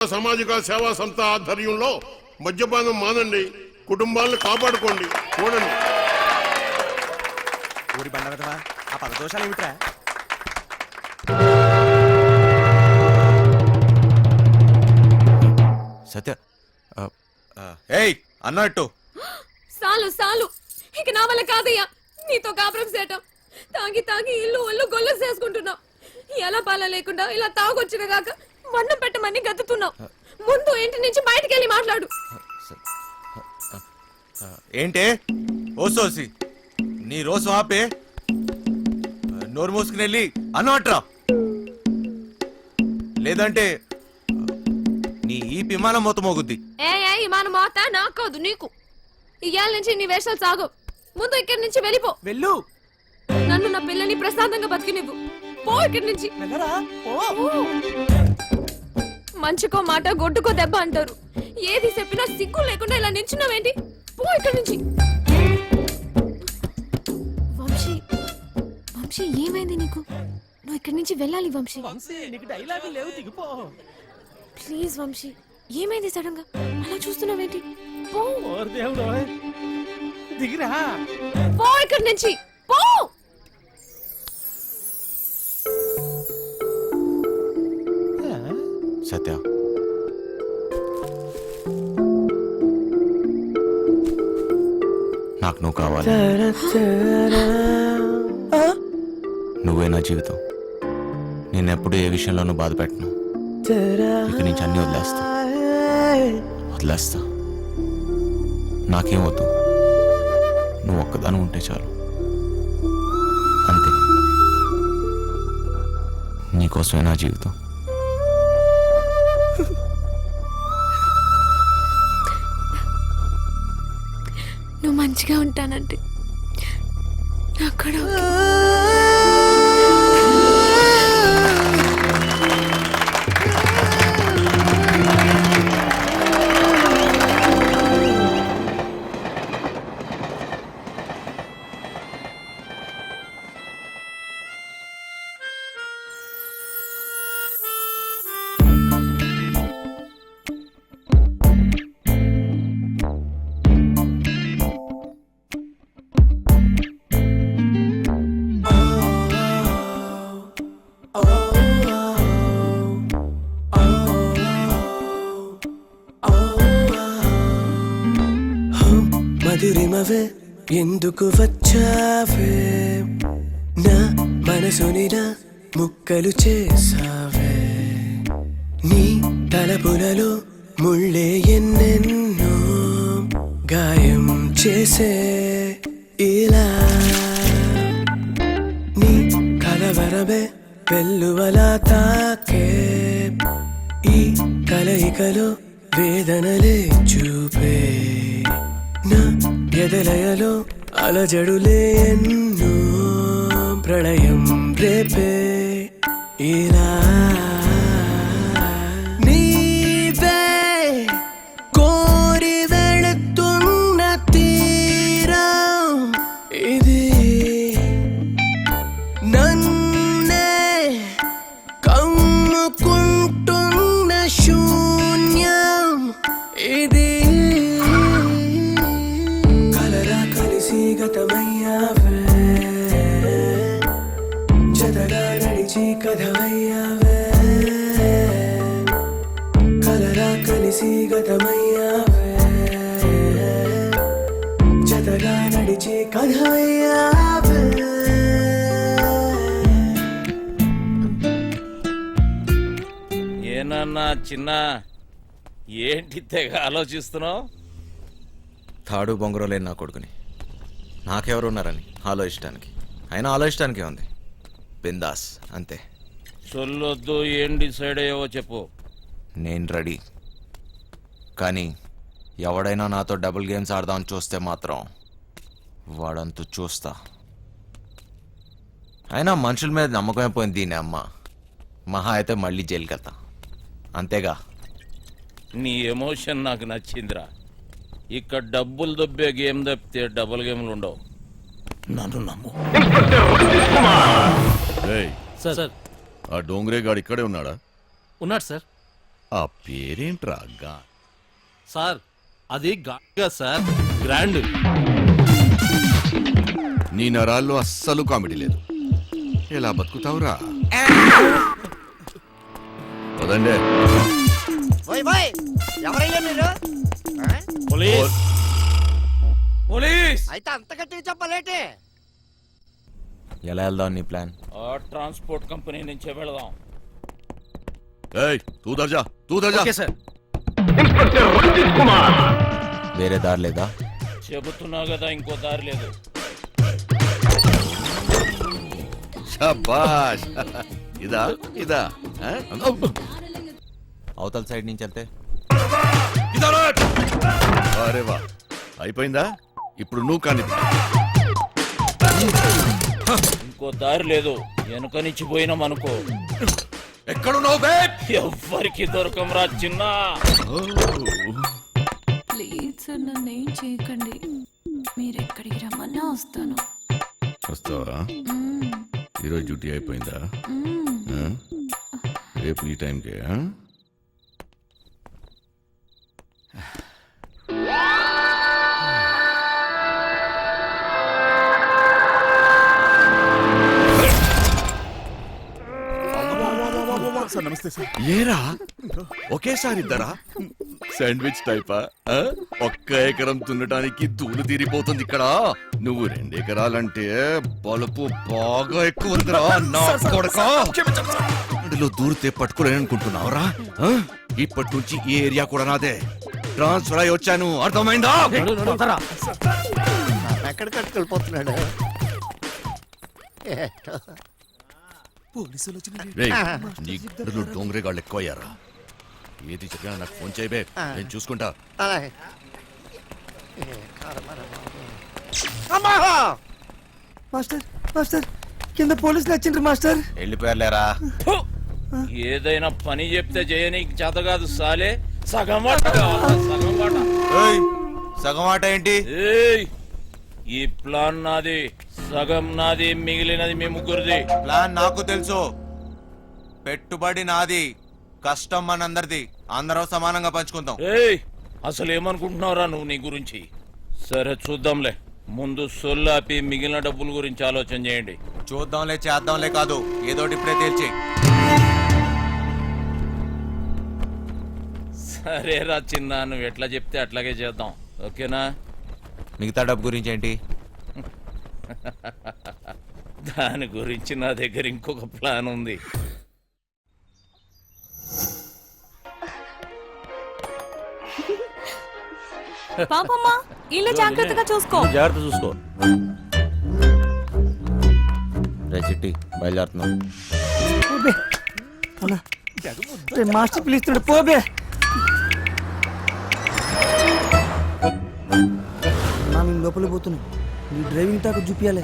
సామాజిక సేవా సంస్థ ఆధ్వర్యంలో మద్యపానం మానండి, కుటుంబాలను కాపాడుకోండి. చూడండి ఊరి బండ విధవా, ఆ పదదోషాలు ఏమిట్రా? సత్య ఏయ్ అన్నట్టు సాలు సాలు, ఇక నా వల్ల కాదయ్యా నీతో కాపురం చేయటం. తాగి తాగి ఇల్లు ఒళ్ళు గొల్లు చేసుకుంటున్నావు. ఎలా పాల లేకుండా ఇలా తాగొచ్చిన గాక వన్నం పెట్టమని గతుతున్నావు. ముందు ఇంటి నుంచి బయటికి వెళ్ళి మాట్లాడు. ఏంటే ఓసోసి నీ రోజు ఆపే, నోరు మూసుకుని వెళ్ళి అన్నట్రా, లేదంటే నీ ఈ విమానం మొత్తం మోగుద్ది. ఏ విమానం మోత నాకు కాదు నీకు. ఇయాల నుంచి నీ వేషాలు సాగు. ముందు ఇక్కడి నుంచి వెళ్ళిపో. వెళ్ళు. నన్ను నా పిల్లని ప్రశాంతంగా బతికినివ్వు. పో ఇక్కడి నుంచి. మంచికో మాట గొడ్డుకో దెబ్బ అంటారు. ఏది చెప్పినా సిగ్గు లేకుండా ఇలా నిల్చున్నావేంటి? పో ఇక్కడి నుంచి. వంశీ వంశీ ఏమైంది నీకు? నువ్వు ఇక్కడి నుంచి వెళ్ళాలి వంశీ. ప్లీజ్ వంశీ, ఏమైంది సడన్ గా అలా చూస్తున్నావేంటి? పో పో ఇక్కడి నుంచి పో. సత్య నాకు నువ్వు కావాలి. నువ్వే నా జీవితం. నేనెప్పుడు ఏ విషయంలోనూ బాధ పెట్టను. ఇక నుంచి అన్ని వదిలేస్తా. నాకేం వద్దు, నువ్వు ఒక్కదాని ఉంటే చాలు. అంతే, నీకోసమే నా జీవితం. నువ్వు మంచిగా ఉంటానంటే నాకు కూడా మధురిమవే ఎందుకు వచ్చావే, నా మనసుని నా ముక్కలు చేసావే. నీ తలపులలో ముళ్ళే ఎన్నెన్నో గాయం చేసే ఇలా. నీ కలవరమే వెల్లువలా తాకే, ఈ కలయికలో వేదనలే చూపే. నా ఎదలయలో అలజడులే ఎన్నో ప్రళయం రేపే ఇలా. నీవే కోరి వెళుతున్న తీరం ఇది, నన్నే కమ్ముకుంటున్న శూన్యం ఇది. గతమయ్యావే, జతగా నడిచి కథమయ్యావే. కలరా కలిసి గతమయ్యావే, జతగా నడిచి కథమయ్యావే. ఏనన్నా చిన్న, ఏంటి తెగ ఆలోచిస్తున్నావు? తాడు బొంగరం లేని నా కొడుకుని నాకెవరున్నారని ఆలోచించడానికి. అయినా ఆలోచించడానికే ఉంది. బిందాస్ అంతే. చొల్లొద్దు, ఏం డిసైడ్ అయ్యావో చెప్పు. నేను రెడీ, కానీ ఎవడైనా నాతో డబుల్ గేమ్స్ ఆడదామని చూస్తే మాత్రం వాడంతూ చూస్తా. అయినా మనుషుల మీద నమ్మకమే పోయింది దీని అమ్మ. మహా అయితే మళ్ళీ జైలుకి వెళ్తా, అంతేగా. నీ ఎమోషన్ నాకు నచ్చిందిరా. ఇక్కడ డబ్బులు దొబ్బే గేమ్ తప్పితే డబుల్ గేమ్లు ఉండవు. నన్ను నమ్ము. సార్, ఆ డోంగ్రే గాడు ఇక్కడే ఉన్నాడా? ఉన్నాడు సార్. ఆ పేరేంట్రా సార్ అది గాగా సార్ గ్రాండ్. నీ నరాల్లో అస్సలు కామెడీ లేదు. ఎలా బతుకుతావురా? పదండే. ఎవరయ్యా మీరు? Police police. అయితే అంత గట్టిగా చెప్పలేటే? ఎలా వెళ్దాం నీ ప్లాన్? ఆ ట్రాన్స్పోర్ట్ కంపెనీ నుంచే వెళదాం. ఏయ్, తూ దర్జా. సార్ వేరే దారి లేదా? చెబుతున్నా కదా, ఇంకో దారి లేదు. శభాష్. ఇదా ఇదా ఆ? అవతల సైడ్ నుంచి వెళ్తే అరే వా, అయిపోయిందా? ఇప్పుడు నువ్వు కానీ ఇంకో దారి లేదు. వెనుక నుంచి పోయినాం అనుకో, ఎక్కడున్నావు బే? ఎవ్వరికి దొరకంరా చిన్న. ప్లీజ్ సార్ నన్ను ఏం చేయకండి. మీరు ఎక్కడికి రమ్మన్నా వస్తాను. వస్తావా? ఈరోజు డ్యూటీ అయిపోయిందా? ఆ? రేపు ఈ టైంకే? ఆ? ఏరా ఒకేసారి ఇద్దరా? శాండ్విచ్ టైపా? ఆ? ఒక్క ఎకరం దున్నడానికి ధూళి తీరిపోతుంది ఇక్కడ. నువ్వు 2 ఎకరాలంటే బలుపు బాగా ఎక్కువ ఉందిరా నా కొడకా. అందులో దూరితే పట్టుకోలేననుకుంటున్నావురా? ఆ? ఇప్పటి నుంచి ఈ ఏరియా కూడా నాదే. ట్రాన్స్ఫర్ అయి వచ్చాను, అర్థమైందా? ఎక్కడికి వెళ్ళిపోతున్నాడు? రేయ్, నీ గుడ్డలు డోంగరేగాళ్ళు ఎక్కువయ్యారా? ఏది చెప్పినా నాకు ఫోన్ చేయబే, నేను చూసుకుంటా. అలాగే. అమ్మా! మాస్టర్ మాస్టర్ కింద పోలీసులు వచ్చిండ్రు మాస్టర్. వెళ్ళిపోయారులేరా. ఏదైనా పని చెప్తే చేయనీకి చేత కాదు సాలే. సగం వాట కావాలా? సగం వాట. సగం ఆట ఏంటి? ఏయ్, ఈ ప్లాన్ నాది, సగం నాది, మిగిలినది మీ ముగ్గురిది. ప్లాన్ నాకు తెలుసు. పెట్టుబడి నాది, కష్టం మనందరిది. అందరం సమానంగా పంచుకుందాం. ఏయ్, అసలు ఏమనుకుంటున్నావురా నువ్వు నీ గురించి? సరే చూద్దాంలే, ముందు సొల్లాపి మిగిలిన డబ్బుల గురించి ఆలోచన చేయండి. చూద్దాంలే చేద్దాంలే కాదు, ఏదోటి ఇప్పుడే తేల్చి. సరేరా చిన్న, నువ్వు ఎట్లా చెప్తే అట్లాగే చేద్దాం, ఓకేనా? మిగతా డబ్బు గురించి ఏంటి? దాని గురించి నా దగ్గర ఇంకొక ప్లాన్ ఉంది. పాపమ్మా ఇల్లు జాగ్రత్తగా చూసుకో. జాగ్రత్త చూసుకో. రే చిట్టి, బయలుదేరుతున్నాం. మాస్టర్ పిలుస్తున్నాడు, పోబే. మేము లోపల పోతున్నాం. నీ డ్రైవింగ్ టాక్ చూపించాలి.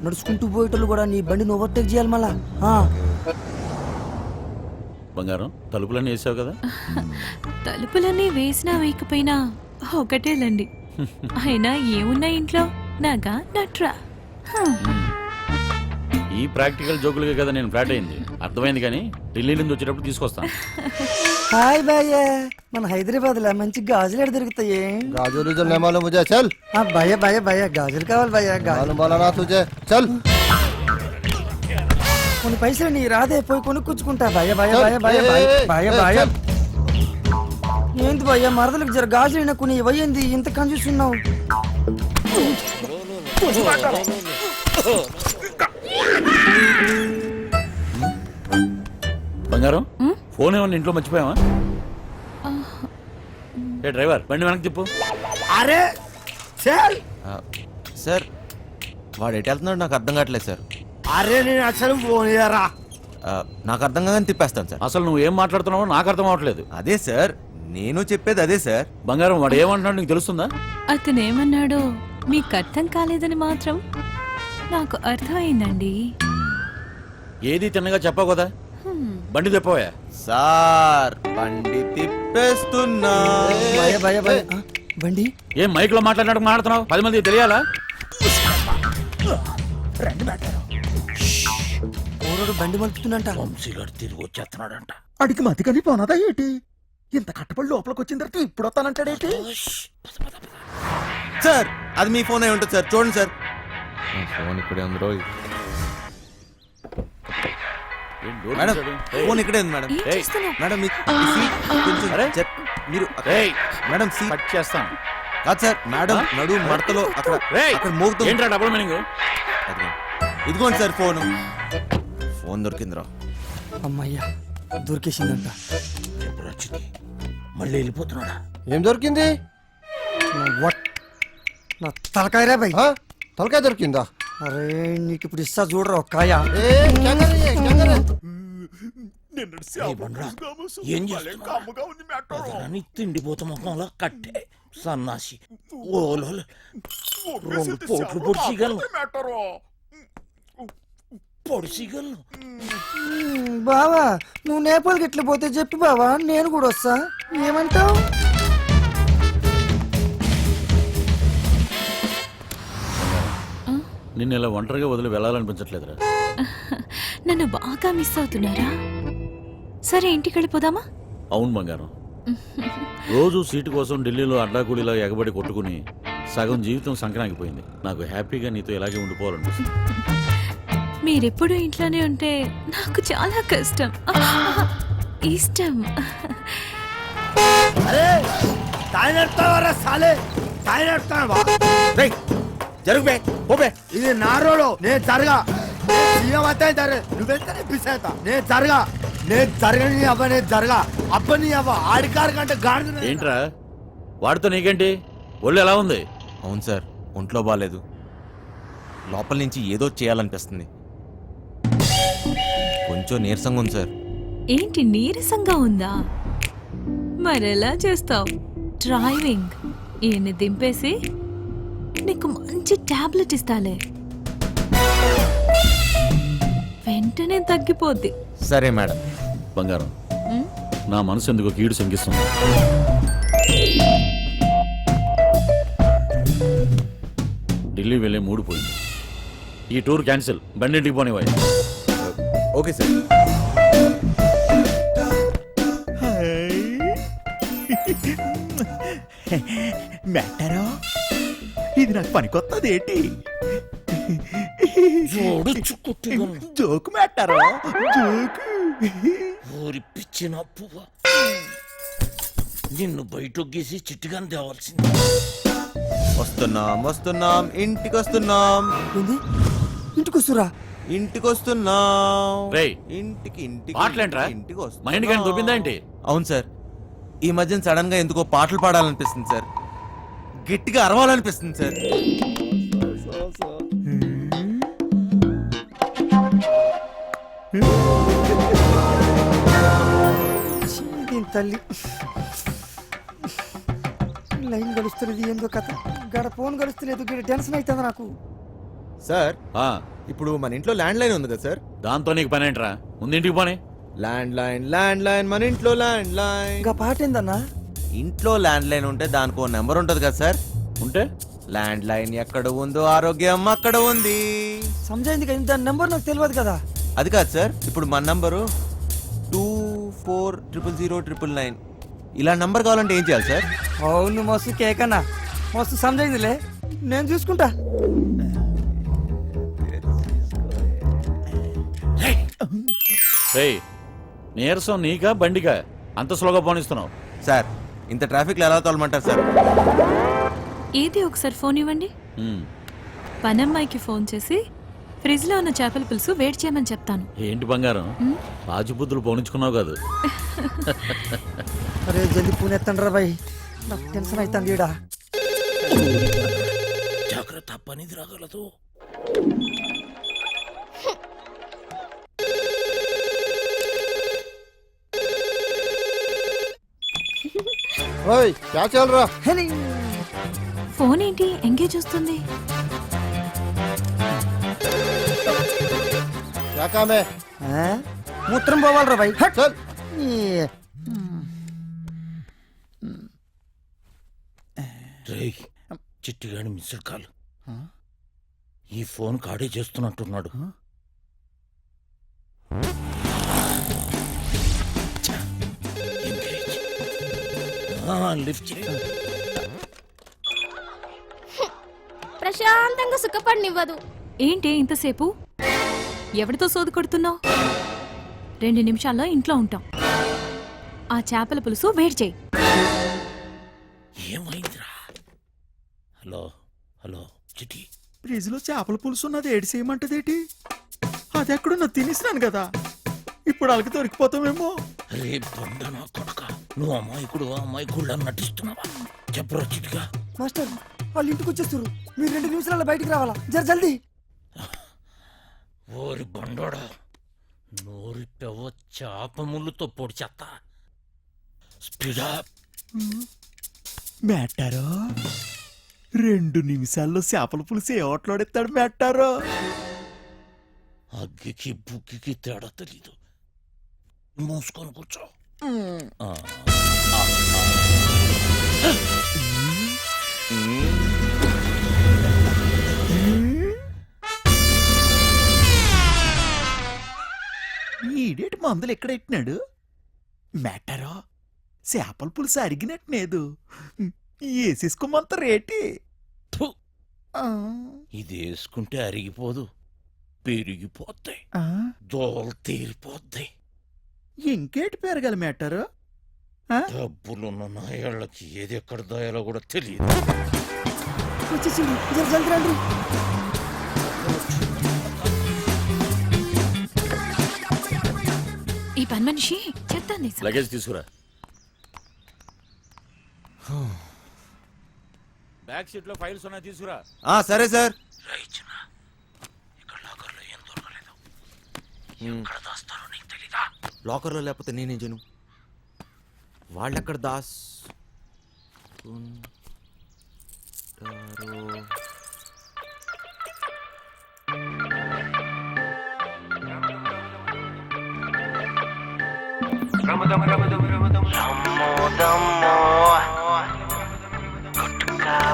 నడుచుకుంటూ పోయేటోళ్ళు కూడా నీ బండిని ఓవర్టేక్ చేయాలి మళ్ళా. బంగారం, తలుపులన్నీ వేసావు కదా? తలుపులన్నీ వేసినా వేయకపోయినా ఒకటేలండి. అయినా ఏమున్నా ఇంట్లో నాగా నట్రా. ఈ ప్రాక్టికల్ జోకులుగా కదా నేను ఫ్లాట్ అయింది, అర్థమైంది. కానీ ఢిల్లీ నుంచి వచ్చేటప్పుడు తీసుకొస్తాను. హాయ్ భయ్య, మన హైదరాబాద్ లో మంచి గాజులు ఎక్కడ దొరుకుతాయి? गाजर उजर नहीं मालूम मुझे चल భయ్య భయ్య భయ్య గాజులు కావాలి భయ్య. मालूम बोला ना तुझे चल కొన్ని పైసలు నీ రాదే, పోయి కొనుక్కుంటా. భయ్య భయ్య భయ్య భయ్య భయ్య భయ్య భయ్య. ఏంది భయ్య, మరదలకు జర గాజులు కొన్ని ఇవ్వయింది, ఇంత కన్ఫ్యూజ్ ఉన్నావు? బంగారం, ఫోన్ ఏమన్నా ఇంట్లో మర్చిపోయావా? ఏ డ్రైవర్, బండి వెనక్కి తిప్పు. అరే సార్, సార్ వాడు ఎటు వెళ్తున్నాడు నాకు అర్థం కావట్లేదు సార్. అరే నేను అసలు ఫోన్ చేయరా. నాకు అర్థం కాగానే తిప్పేస్తాను సార్. అసలు నువ్వు ఏం మాట్లాడుతున్నావో నాకు అర్థం అవట్లేదు. అదే సార్, నేను చెప్పేది అదే సార్. బంగారం, వాడు ఏమంటున్నాడు నీకు తెలుస్తుందా? అతనేమన్నాడో మీకు అర్థం కాలేదని మాత్రం నాకు అర్థమైందండి. ఏది తిన్నగా చెప్పావు కదా, బండి తిప్పవా? సార్ బండి తిప్పేస్తున్నా. భయ్య భయ్య భయ్య. బండి ఏం మైక్ లో మాట్లాడుతున్నావు? 10 మంది తెలియాలా? బండి మలుపుతుందంట. వంశీగాడు తిరిగి వచ్చేస్తున్నాడంట. అడిగి మతికని పోనదా ఏంటి? ఇంత కట్టబడి లోపలికి వచ్చిన తర్వాత ఇప్పుడు వస్తానంటాడేంటి? సార్ అది మీ ఫోన్ అయి ఉంటుంది సార్, చూడండి సార్. ఫోన్ ఇక్కడే ఉంది రోయ్. మేడం ఫోన్ ఇక్కడే ఉంది మేడం. ఏం చేస్తున్నావ్? మేడం మీ సీట్ కొంచెం మీరు మేడం సీట్ కట్ చేస్తాను. కాదు సార్, మేడం నడు మడతలో అక్కడ అక్కడ మోగుతుంది. ఏంట్రా డబుల్ మీనింగ్? ఇదిగోండి సార్ ఫోన్. ఫోన్ దొరికిందిరా. అమ్మయ్యా దొరికేసిందంట. మళ్ళీ వెళ్ళిపోతున్నాడా? ఏం దొరికింది? నా తలకాయరా బై. ఆ? తలకాయ దొరికిందా? అరే నీకు ఇప్పుడు ఇస్తా చూడరా ఒక్కాయ. ఏ క్యా కర్ రही है, క్యా కర్ రही है? ఏం చేస్తున్నావు? తిండిపోతా ముఖంలో కట్టే సన్నాసి ఓలో 2 పోట్లు పొడిచిగలను. బావా నువ్వు నేపాల్కి ఎట్లా పోతే చెప్పు బావా, నేను కూడా వస్తా. ఏమంటావు? నిన్ను ఇలా ఒంటరిగా వదిలి వెళ్ళాలనిపించట్లేదురా. నన్ను బాగా మిస్ అవుతున్నారా? సరే ఇంటికి వెళ్ళిపోదామా? అవును బంగారం, రోజు సీటు కోసం ఢిల్లీలో అడ్డాకూలీలో ఎగబడి కొట్టుకుని సగం జీవితం సంక్రాంతిపోయింది. నాకు హ్యాపీగా నీతో ఇలాగే ఉండిపోవాలనిపిస్తుంది. మీరెప్పుడు ఇంట్లోనే ఉంటే నాకు చాలా కష్టం. ఇష్టం. అరే తాయినెడతావరా సాలే, తాయినెడతావా? జరుగు బే, పో బే. ఇది నా రోడ్, నేను జరగా. సీఎం అయితే జరగ, నువ్వెంతనే పిసేత. నేను జరగా, నేను జరగని అవ్వ, నేను జరగా అబ్బని అవ్వ. ఆడికారు కంటే గాడిద. ఏంట్రా వాడితో నీకేంటి? ఒళ్ళు ఎలా ఉంది? అవును సార్, ఒంట్లో బాగాలేదు. లోపల నుంచి ఏదో చేయాలనిపిస్తుంది. కొంచెం నీరసంగా ఉంది సార్. ఏంటి నీరసంగా ఉందా? మరెలా చేస్తావు? డ్రైవింగ్ ఈయన్ని దింపేసి నీకు మంచి టాబ్లెట్ ఇస్తాలే, వెంటనే తగ్గిపోద్ది. సరే మేడం. బంగారం, నా మనసు ఎందుకో కీడు శంకిస్తుంది. ఢిల్లీ వెళ్ళే మూడు పోయింది. ఈ టూర్ క్యాన్సిల్, బండింటికి పోనివ్వాలి. Okay sir. మెట్టరో ఇది నాకు పనికొత్తది ఏంటి? జోకు మెట్టరో జోకు. ఊరి పిచ్చిన పువ్వ, నిన్ను బయటకు గీసి చిట్టుగాని తేవాల్సింది. వస్తున్నాం వస్తున్నాం, ఇంటికి వస్తున్నాం. ఏంది? ఇంటికి వస్తురా? ఇంటికి వస్తున్నాం. రేయ్, ఇంటికి ఇంటికి పాటలేంట్రా? ఇంటికి వస్తున్నాం. మైండ్ కానీ దొబ్బిందా ఏంటి? అవును సార్, ఈ మధ్యన సడన్ గా ఎందుకో పాటలు పాడాలనిపిస్తుంది సార్. గట్టిగా అరవాలనిపిస్తుంది సార్. దీని తల్లి లైన్ గడుస్తున్నది ఏందో కథ. గడ ఫోన్ గడుస్తలేదు, గడ టెన్షన్ అవుతుంది నాకు. సార్ ఆ, ఇప్పుడు మన ఇంట్లో ల్యాండ్ లైన్ ఉంది కదా సార్. దాంతో నీకు పని ఏంట్రా? ముందు ఇంటికి పోనీ. ల్యాండ్ లైన్ మన ఇంట్లో ల్యాండ్ లైన్. ఇంకా పాట ఏందన్నా? ఇంట్లో ల్యాండ్ లైన్ ఉంటే దానికి ఓ నెంబర్ ఉంటది కదా సార్. ఉంటే ల్యాండ్ లైన్ ఎక్కడ ఉందో ఆరోగ్యం అక్కడ ఉంది. సమజైంది కదా, దాని నెంబర్ నాకు తెలియదు కదా. అది కాదు సార్, ఇప్పుడు మన నంబరు 24000999. ఇలా నంబర్ కావాలంటే ఏం చేయాలి సార్? అవును మస్తు కేకన్నా, మస్తు సమజైందిలే, నేను చూసుకుంటా. రేయ్, నీరసం నీకా బండికా? అంత స్లోగా పోనిస్తున్నావు? సార్ ఇంత ట్రాఫిక్ లో ఎలా తోలమంటారు సార్? ఏది ఒకసారి ఫోన్ ఇవ్వండి. ఉమ్, పనమ్మాయికి ఫోన్ చేసి ఫ్రిడ్జ్ లో ఉన్న చేపల పులుసు వేడి చేయమని చెప్తాను. ఏంటి బంగారం, రాజుబుద్ధులు పోనించుకున్నావు కాదు? అరే జల్దీ ఫోన్ ఎత్తండి రా బాయ్, నాకు టెన్షన్ అవుతుంది ఈడ. జాగ్రత్త, పనిది రాగలదు. ओए क्या चल रहा? ఫోన్ ఏంటి ఎంగేజ్ వస్తుంది? क्या काम है? మూత్రం పోవాలరా బాయ్. चल. రేయ్, చిట్టిగాడి మిస్డ్ కాల్. ఈ ఫోన్ కాడే చేస్తున్నట్టున్నాడు. ఎంగేజ్. లిఫ్ట్ చేయి. ప్రశాంతంగా సుఖపడినివ్వదు. ఏంటి ఇంతసేపు ఎవరితో సోది కొడుతున్నావు? 2 నిమిషాల్లో ఇంట్లో ఉంటాం. ఆ చేపల పులుసు వేడి చేయి. ఏమైందిరా? హలో హలో చిటి, ఫ్రిడ్జ్ లో చేపల పులుసు ఉన్నది ఏడు చేయమంటదేటి? అది ఎక్కడున్నా తినేసినాను కదా, ఇప్పుడు అలాగే దొరికిపోతామేమో. రే బండనా కొడక, నువ్వు అమ్మాయికుడు నటిస్తున్నావా? చెప్పరా చిటిగా. మాస్టర్ వాళ్ళు ఇంటికి వచ్చేస్తారు, మీరు 2 నిమిషాల్లో బయటికి రావాలా, జర జల్దీ. ఓరి బండోడా, నోరి పెవ్వ చేప ముళ్ళుతో పొడి చెత్త. స్పీడా. మేటారో 2 నిమిషాల్లో చేపల పులుసు ఏ ఓట్లాడెత్తాడు మేటారో. అగ్గికి బుగ్గికి తేడా తెలీదు. మూసుకొని కూర్చో. ఈడేటి మందులు ఎక్కడ ఎట్టినాడు మేటారో? చేపల పులుసు అడిగినట్లేదు, వేసేసుకోమంత రేటి. ఫు, ఇది వేసుకుంటే అరిగిపోదు, పెరిగిపోతాయి, దోలు తీరిపోద్ది. ఇంకేటి పెరగాలి మేటారో? డబ్బులున్న నాయాళ్ళకి ఏది ఎక్కడ దాయాలో కూడా తెలియదు. వచ్చేసింది, జర జల్దీ రండి. ఈ పని మనిషి చెప్తాను. లగేజ్ తీసుకురా. బ్యాక్ సీట్ లో ఫైల్స్ ఉన్నాయి, తీసుకురా. సరే సార్. రైచనా, ఇక్కడ లాకర్లో ఏం దొరకలేదు. ఎక్కడ దాస్తారో నీకు తెలీదా? లాకర్లో లేకపోతే నేనేం చేయను? వాళ్ళెక్కడ దాస్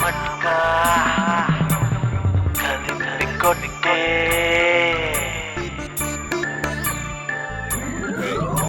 మట్కా